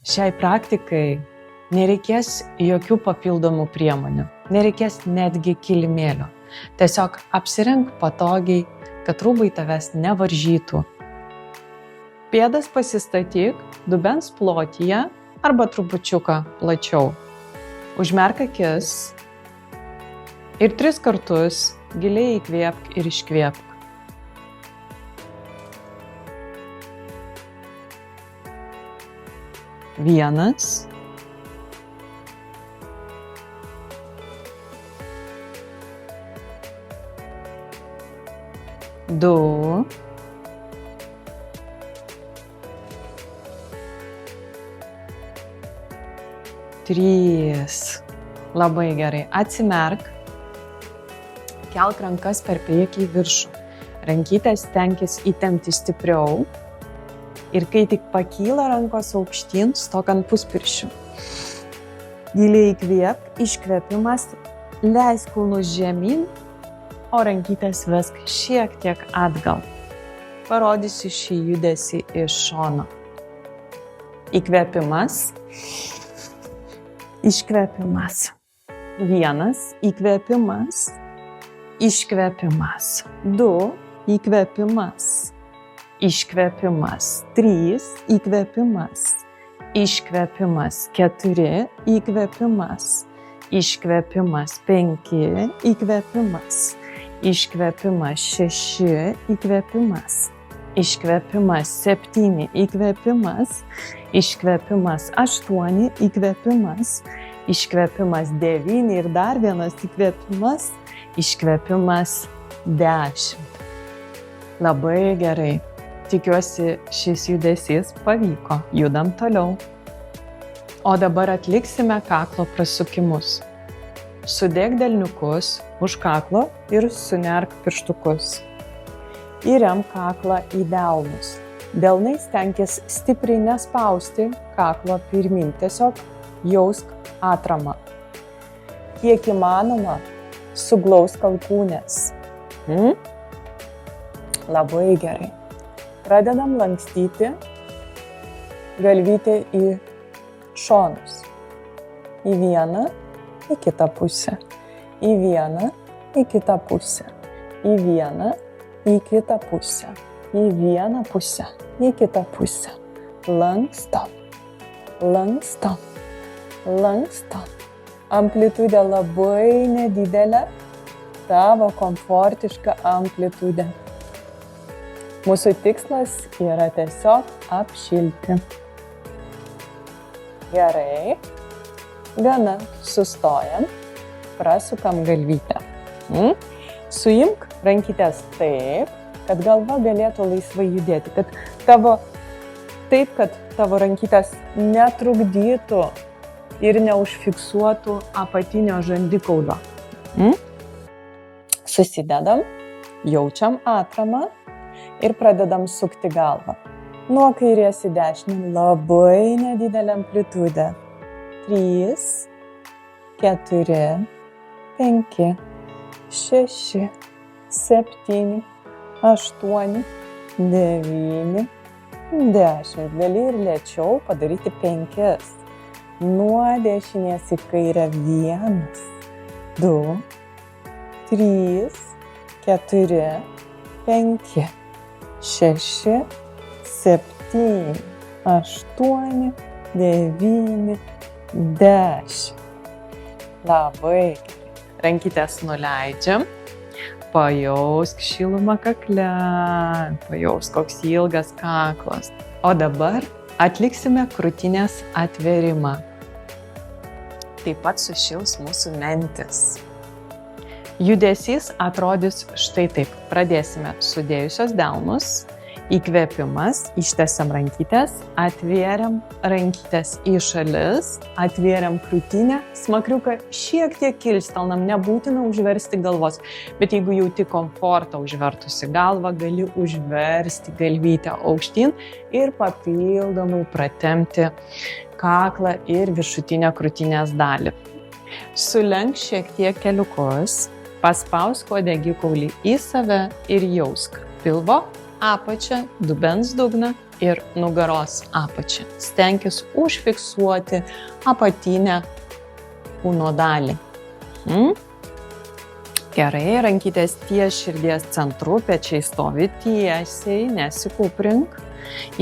Šiai praktikai nereikės jokių papildomų priemonių, nereikės netgi kilimėlio. Tiesiog apsirenk patogiai, kad rūbai tavęs nevaržytų. Pėdas pasistatyk dubens plotyje arba trupučiuką plačiau. Užmerk akis ir 3 kartus giliai įkvėpk ir iškvėpk. Vienas. Du. Trys. Labai gerai. Atsimerk. Kelk rankas per priekį į viršų. Rankytės stenkis įtempti stipriau. Ir kai tik pakyla rankos aukštyn, stok ant puspirščių. Giliai įkvėpk, iškvėpimas, leisk kulnus žemyn, o rankytės vesk šiek tiek atgal. Parodysiu šį judesį iš šono. Įkvėpimas, iškvėpimas. 1, įkvėpimas, iškvėpimas. 2, įkvėpimas. Iškvėpimas. 3, įkvėpimas. Iškvėpimas. 4, įkvėpimas. Iškvėpimas. 5, įkvėpimas. Iškvėpimas. 6, įkvėpimas. Iškvėpimas. 7, įkvėpimas. Iškvėpimas. 8, įkvėpimas. Iškvėpimas. 9 ir dar vienas įkvėpimas. Iškvėpimas. 10. Labai gerai. Tikiuosi, šis judesys pavyko. Judam toliau. O dabar atliksime kaklo prasukimus. Sudėk delniukus už kaklo ir sunerk pirštukus. Įremk kaklą į delnus. Delnais stenkis stipriai nespausti kaklo pirmyn. Tiesiog jausk atramą. Kiek įmanoma, suglausk alkūnes. Labai gerai. Pradedam lankstyti galvytę į šonus. Į vieną, į kitą pusę. Į vieną, į kitą pusę. Į vieną, į kitą pusę. Į vieną pusę, į kitą pusę. Lankstom. Lankstom. Lankstom. Amplitudė labai nedidelė. Tavo komfortiška amplitudė. Mūsų tikslas yra tiesiog apšilti. Gerai. Gana. Sustojam. Prasukam galvytę. Suimk rankytės taip, kad galva galėtų laisvai judėti. Kad tavo rankytės netrukdytų ir neužfiksuotų apatinio žandikaulio. Susidedam, jaučiam atramą. Ir pradedam sukti galvą. Nuo kairės į dešinę labai nedidelę amplitudę. 3, 4, 5, 6, 7, 8, 9, 10. Gali ir lėčiau padaryti 5. Nuo dešinės į kairę 1, 2, 3, 4, 5. 6, 7, 8, 9, 10. Labai gerai. Rankytės nuleidžiam. Pajausk šilumą kakle. Pajausk, koks ilgas kaklas. O dabar atliksime krūtinės atvėrimą. Taip pat sušils mūsų mentis. Judesys atrodys štai taip. Pradėsime sudėjusios delnus. Įkvėpimas, ištiesiam rankytės, atvėriam rankytės į šalis, atvėriam krūtinę, smakriuką šiek tiek kilstelnam, nebūtina užversti galvos, bet jeigu jauti komfortą užvertusi galvą, gali užversti galvytę aukštyn ir papildomai pratempti kaklą ir viršutinę krūtinės dalį. Sulenk šiek tiek keliukus, paspausk uodegikaulį į save ir jausk pilvo apačią, dubens dugną ir nugaros apačią. Stenkis užfiksuoti apatinę kūno dalį. Gerai, rankytės ties širdies centru, pečiai stovi tiesiai, nesikuprink.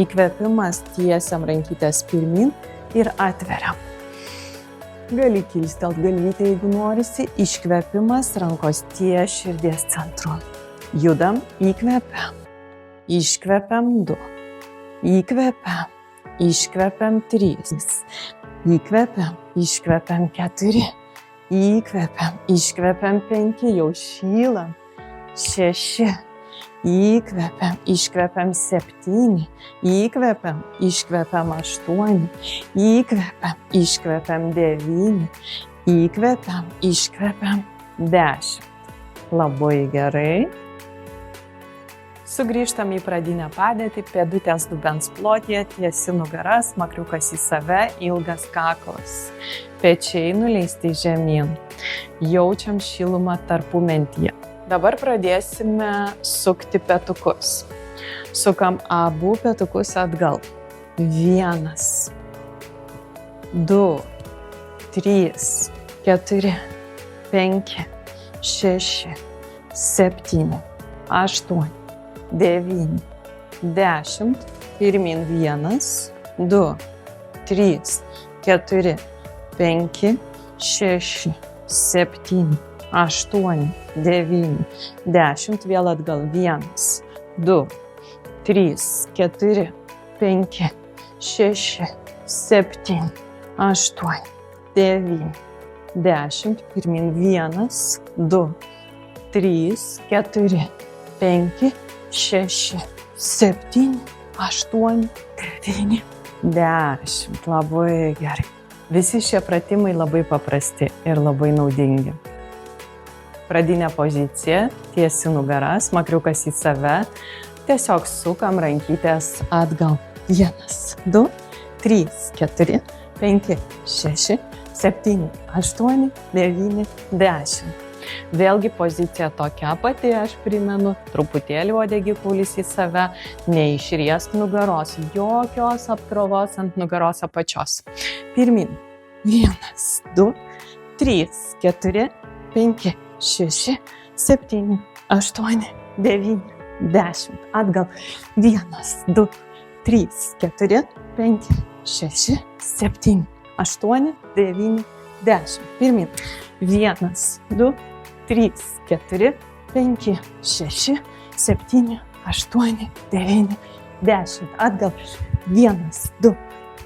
Įkvėpimas tiesiam rankytės pirmin ir atveriam. Gali kilstelt galvytę, jeigu norisi. Iškvėpimas, rankos ties širdies centru. Judam, įkvėpiam. Iškvėpiam 2. Įkvėpiam. Iškvėpiam 3. Įkvėpiam. Iškvėpiam 4. Įkvėpiam. Iškvėpiam 5. Jau šylam. 6. Įkvėpiam. Iškvėpiam 7. Įkvėpiam. Iškvėpiam 8. Įkvėpiam. Iškvėpiam 9. Įkvėpiam. Iškvėpiam 10. Labai gerai. Sugrįžtam į pradinę padėtį, pėdutės dubens plotyje, tiesi nugara, smakriukas į save, ilgas kaklas. Pečiai nuleisti žemyn. Jaučiam šilumą tarpumentyje. Dabar pradėsime sukti petukus. Sukam abu petukus atgal. 1, 2, 3, 4, 5, 6, 7, 8. 9, 10, pirmin 1, 2, 3, 4, 5, 6, 7, 8, 9, 10, vėl atgal 1, 2, 3, 4, 5, 6, 7, 8, 9, 10, pirmin 1, 2, 3, 4, 5, 6, 7, 8, 9, 10. Labai gerai. Visi šie pratimai labai paprasti ir labai naudingi. Pradinė pozicija, tiesi nugara, smakriukas į save. Tiesiog sukam rankytės atgal. 1, 2, 3, 4, 5, 6, 7, 8, 9, 10. Vėlgi pozicija tokia pati, aš primenu, truputėlį uodegikaulis į save, neišriesk nugaros, jokios apkrovos ant nugaros apačios. Pirmin. 1, 2, 3, 4, 5, 6, 7, 8, 9, 10. Atgal. 1, 2, 3, 4, 5, 6, 7, 8, 9, 10. Pirmin. 1, 2, 3, 4, 5, 6, 7, 8, 9, 10. Atgal. 1, 2,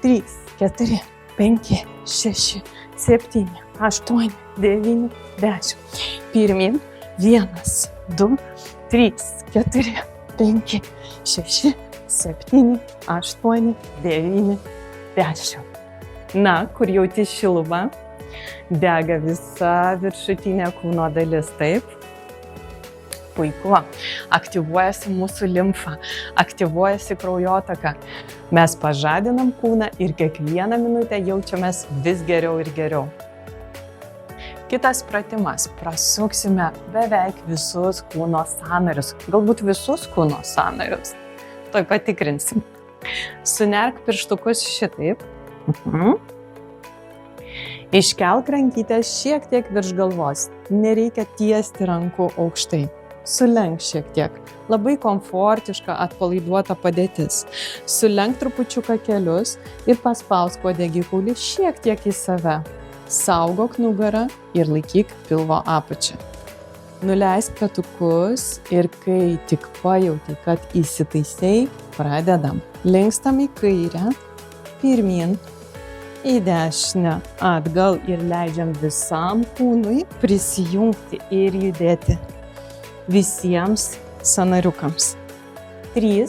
3, 4, 5, 6, 7, 8, 9, 10. Pirmin. 1, 2, 3, 4, 5, 6, 7, 8, 9, 10. Na, kur jauti šilumą? Dega visa viršutinė kūno dalis, taip? Puiku. Aktyvuojasi mūsų limfa, aktyvuojasi kraujotaka. Mes pažadinam kūną ir kiekvieną minutę jaučiamės vis geriau ir geriau. Kitas pratimas. Prasuksime beveik visus kūno sąnarius. Galbūt visus kūno sąnarius. Tuoj patikrinsim. Sunerk pirštukus šitaip. Iškelk rankytės šiek tiek virš galvos. Nereikia tiesti rankų aukštai. Sulenk šiek tiek. Labai komfortiška, atpalaiduota padėtis. Sulenk trupučiuką kelius ir paspausk uodegikaulį šiek tiek į save. Saugok nugarą ir laikyk pilvo apačią. Nuleisk petukus ir kai tik pajauti, kad įsitaisei, pradedam. Linkstam į kairę, pirmin, į dešinę, atgal ir leidžiam visam kūnui prisijungti ir judėti. Visiems sąnariukams. 3,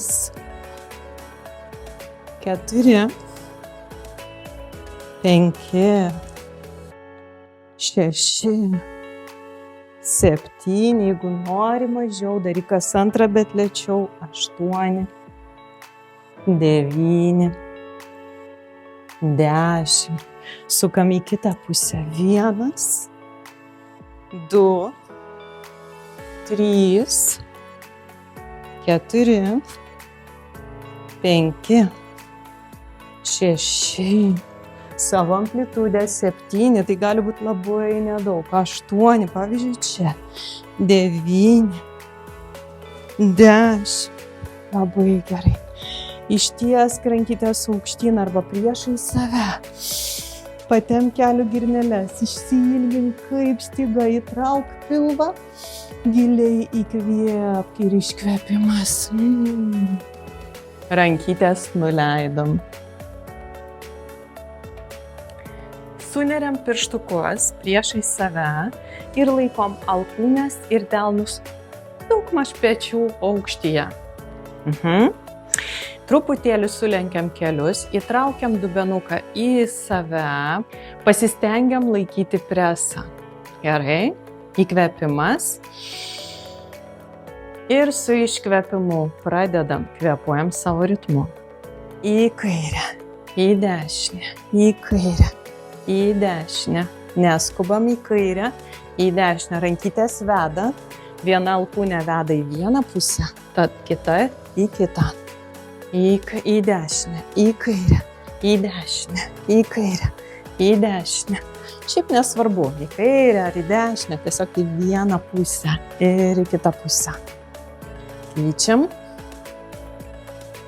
4, 5, 6, 7, jeigu nori mažiau, daryk kas antrą, bet lėčiau. 8, 9, 10. Sukam į kitą pusę. 1, 2, 3, 4, 5, 6, savo amplitudę 7, tai gali būti labai nedaug, 8, pavyzdžiui, čia, 9, 10, labai gerai. Ištiesk rankytes aukštyn arba priešai save. Patemk kelių girneles, išsiilgink kaip styga, įtrauk pilvą, giliai įkvėpk ir iškvėpimas. Rankytes nuleidom. Suneriam pirštukus priešai save ir laikom alkūnes ir delnus daugmaž pečių aukštyje. Truputėlį sulenkiam kelius, įtraukiam dubenuką į save, pasistengiam laikyti presą. Gerai, įkvėpimas. Ir su iškvėpimu pradedam, kvėpuojam savo ritmu. Į kairę, į dešinę, į kairę, į dešinę. Neskubam į kairę, į dešinę. Rankytės veda, viena alkūnė veda į vieną pusę, tad kita į kitą. Į dešinę, į kairę, į dešinę, į kairę, į dešinę. Šiaip nesvarbu, į kairę ar į dešinę, tiesiog į vieną pusę ir į kitą pusę. Keičiam.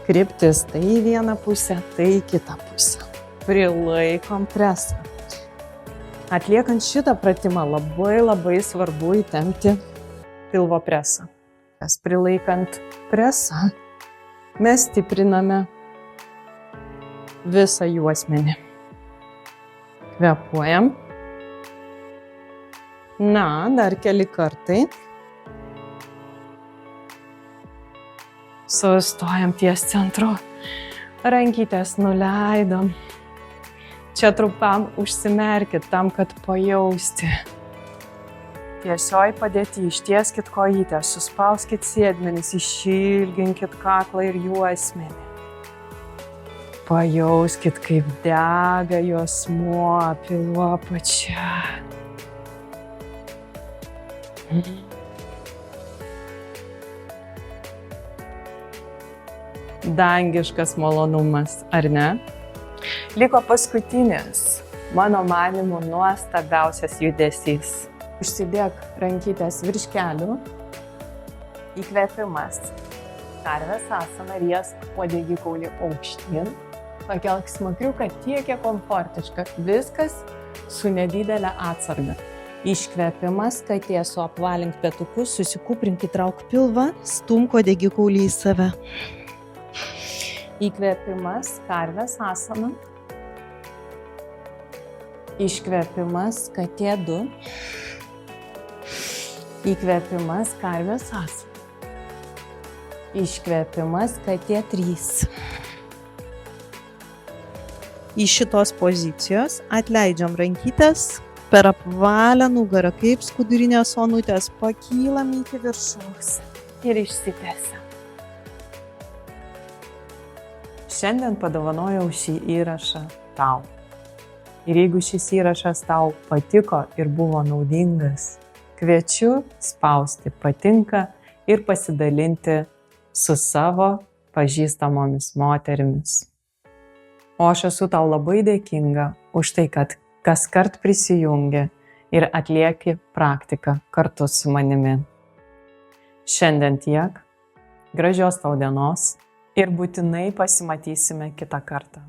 Kryptis tai į vieną pusę, tai į kitą pusę. Prilaikom presą. Atliekant šitą pratimą labai svarbu įtempti pilvo presą. Prilaikant presą, mes stipriname visą juosmenį. Kvėpuojam. Na, dar keli kartai. Sustojam ties centru. Rankytės nuleidom. Čia trumpam užsimerkit tam, kad pajausti. Tiesioj padėti, ištieskit kojytės, suspauskit sėdmenis, išilginkit kaklą ir juosmenį. Pajauskit, kaip dega juosmuo pilvo apačia. Dangiškas malonumas, ar ne? Liko paskutinis, mano manymu, nuostabiausias judesys. Užsidėk rankytės virš kelių, įkvėpimas, karvės asana, riesk uodegikaulį aukštyn, pakelk smakriuką tiek, kiek komfortiška, viskas su nedidelė atsarga. Iškvėpimas, katė suapvalink petukus, susikuprink, įtrauk pilvą, stumk uodegikaulį į save. Įkvėpimas, karvės asana, iškvėpimas, katė 2. Įkvėpimas, karvės asana. Iškvėpimas, katė 3. Iš šitos pozicijos atleidžiam rankytes, per apvalę nugarą kaip skudurinės onutės pakylam iki viršaus ir išsitęsiam. Šiandien padovanojau šį įrašą tau. Ir jeigu šis įrašas tau patiko ir buvo naudingas, kviečiu spausti patinka ir pasidalinti su savo pažįstamomis moterimis. O aš esu tau labai dėkinga už tai, kad kaskart prisijungi ir atlieki praktiką kartu su manimi. Šiandien tiek, gražios tau dienos ir būtinai pasimatysime kitą kartą.